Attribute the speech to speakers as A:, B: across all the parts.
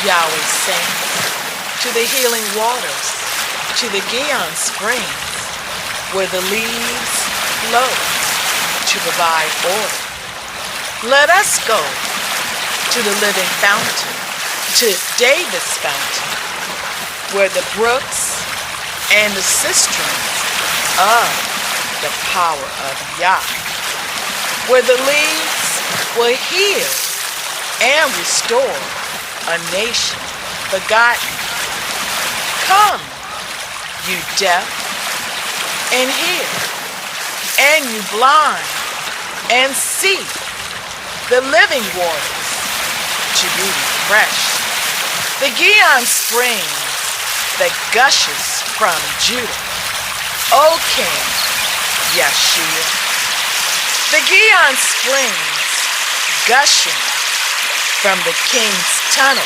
A: Yahweh sings, to the healing waters, to the Gihon Springs, where the leaves flow to provide order. Let us go to the living fountain, to David's fountain, where the brooks and the cisterns of the power of Yah, where the leaves will heal and restore a nation forgotten. Come, you deaf, and hear, and you blind, and see the living waters to be refreshed. The Gihon Springs that gushes from Judah, O King Yeshua. The Gihon Springs gushing from the King's tunnel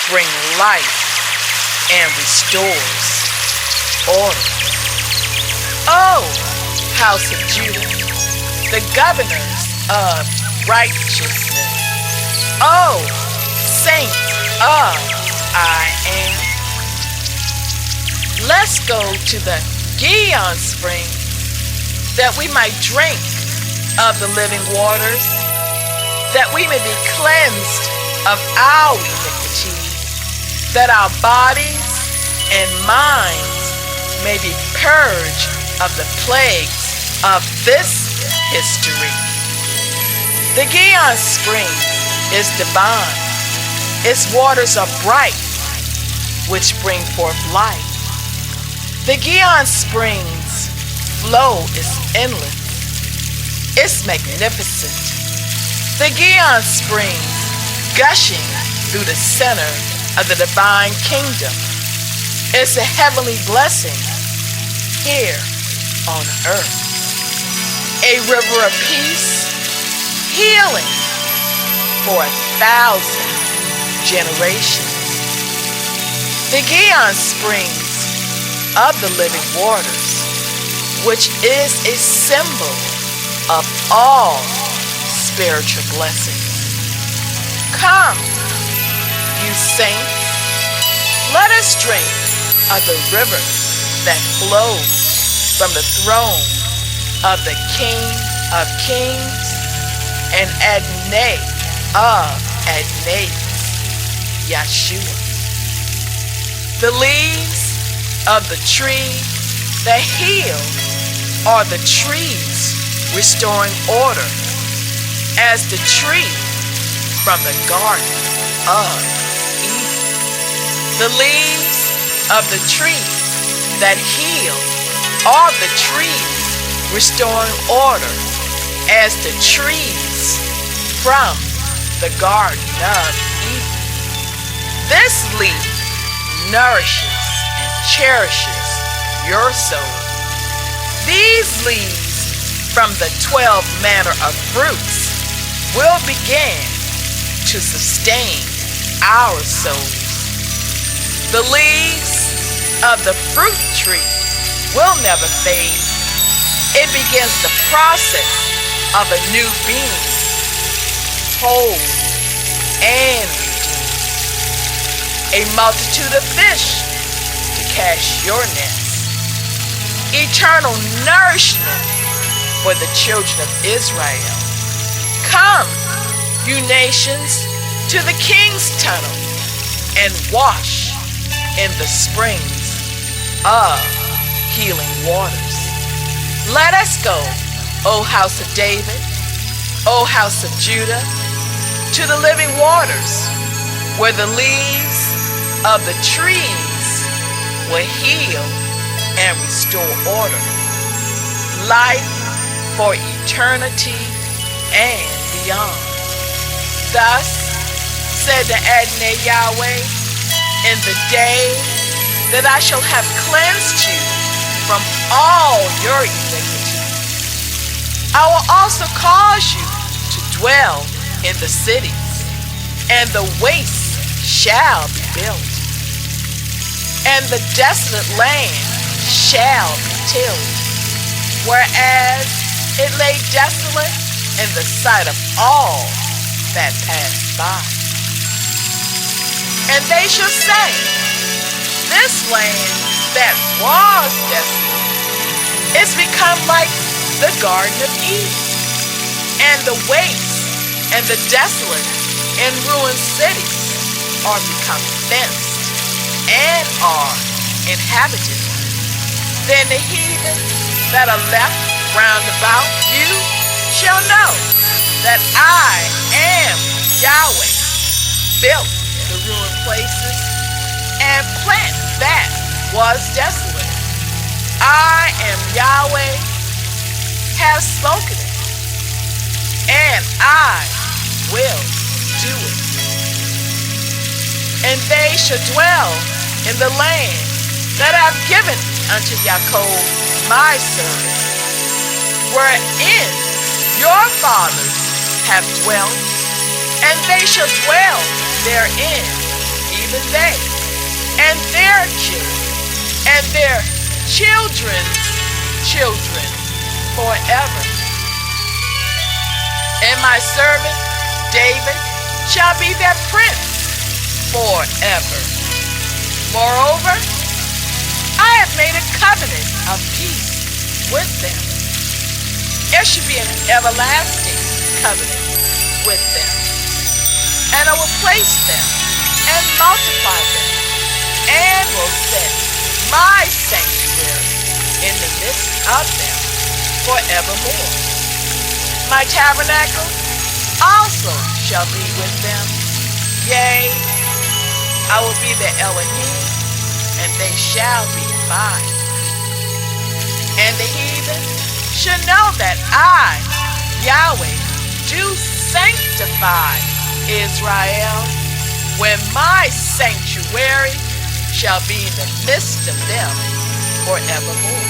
A: bring life and restores order. O house of Judah, the governors of righteousness, O saints of I am. Let's go to the Gihon Springs that we might drink of the living waters, that we may be cleansed of our iniquities, that our bodies and minds may be purged of the plagues of this history. The Gihon Spring is divine. Its waters are bright, which bring forth life. The Gihon Springs flow is endless. It's magnificent. The Gihon Springs gushing through the center of the divine kingdom. It's a heavenly blessing here on earth. A river of peace, healing for 1,000 generations. The Gihon Springs of the living waters, which is a symbol of all spiritual blessings. Come, you saints, let us drink of the river that flows from the throne of the King of Kings and Adonai of Adonais, Yeshua. The leaves of the tree that heal are the trees restoring order, as the tree from the Garden of Eden. The leaves of the tree that heal are the trees restoring order, as the trees from the Garden of Eden. This leaf nourishes and cherishes your soul. These leaves from the 12 manner of fruits will begin to sustain our souls. The leaves of the fruit tree will never fade. It begins the process of a new being, whole and redeemed. A multitude of fish to cast your nets. Eternal nourishment for the children of Israel. Come, you nations, to the King's tunnel and wash in the springs of healing waters. Let us go, O house of David, O house of Judah, to the living waters, where the leaves of the trees will heal and restore order, life for eternity and beyond. Thus said the Adonai Yahweh, in the day that I shall have cleansed you from all your iniquity, I will also cause you to dwell in the cities, and the wastes shall be built, and the desolate land shall be tilled, whereas it lay desolate in the sight of all that passed by. And they shall say, this land that was desolate is become like the Garden of Eden, and the waste and the desolate and ruined cities are become fenced and are inhabited. Then the heathen that are left round about you shall know that I am Yahweh, built the ruined places and plant that was desolate. I am Yahweh, have spoken it, and I will do it. And they shall dwell in the land that I have given unto Jacob my servant, wherein your fathers have dwelt, and they shall dwell therein, even they, and their children, and their children's children forever. And my servant David shall be their prince forever. Moreover, I have made a covenant of peace with them. It should be an everlasting covenant with them. And I will place them and multiply them, and will set my sanctuary in the midst of them forevermore. My tabernacle also shall be with them. Yea, I will be their Elohim, and they shall be mine people. And the heathen shall know that I, Yahweh, do sanctify Israel, when my sanctuary shall be in the midst of them forevermore.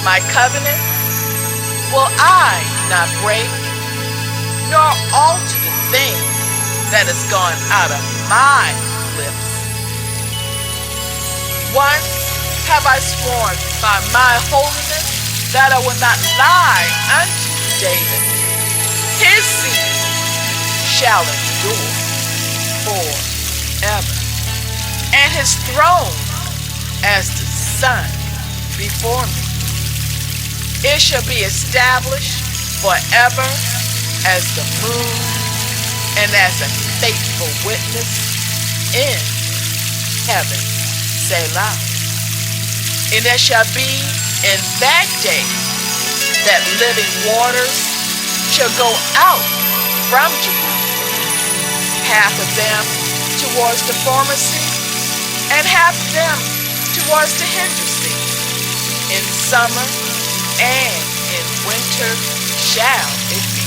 A: My covenant will I not break, nor alter the thing that has gone out of my lips. Once have I sworn by my holiness that I will not lie unto David. His seed shall endure forever, and his throne as the sun before me. It shall be established forever as the moon, and as a faithful witness in heaven. Selah. And there shall be in that day that living waters shall go out from Jerusalem, half of them towards the former sea, and half of them towards the hinder sea. In summer and in winter shall it be.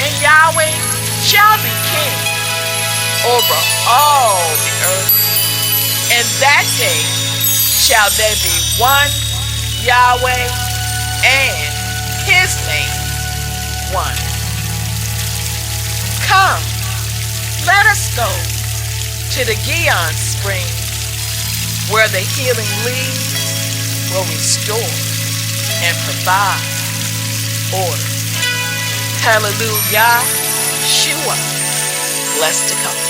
A: And Yahweh shall be king over all the earth. And that day shall there be one Yahweh, and his name one. Come, let us go to the Gihon Springs, where the healing leaves will restore and provide order. Hallelujah, Shua, blessed to come.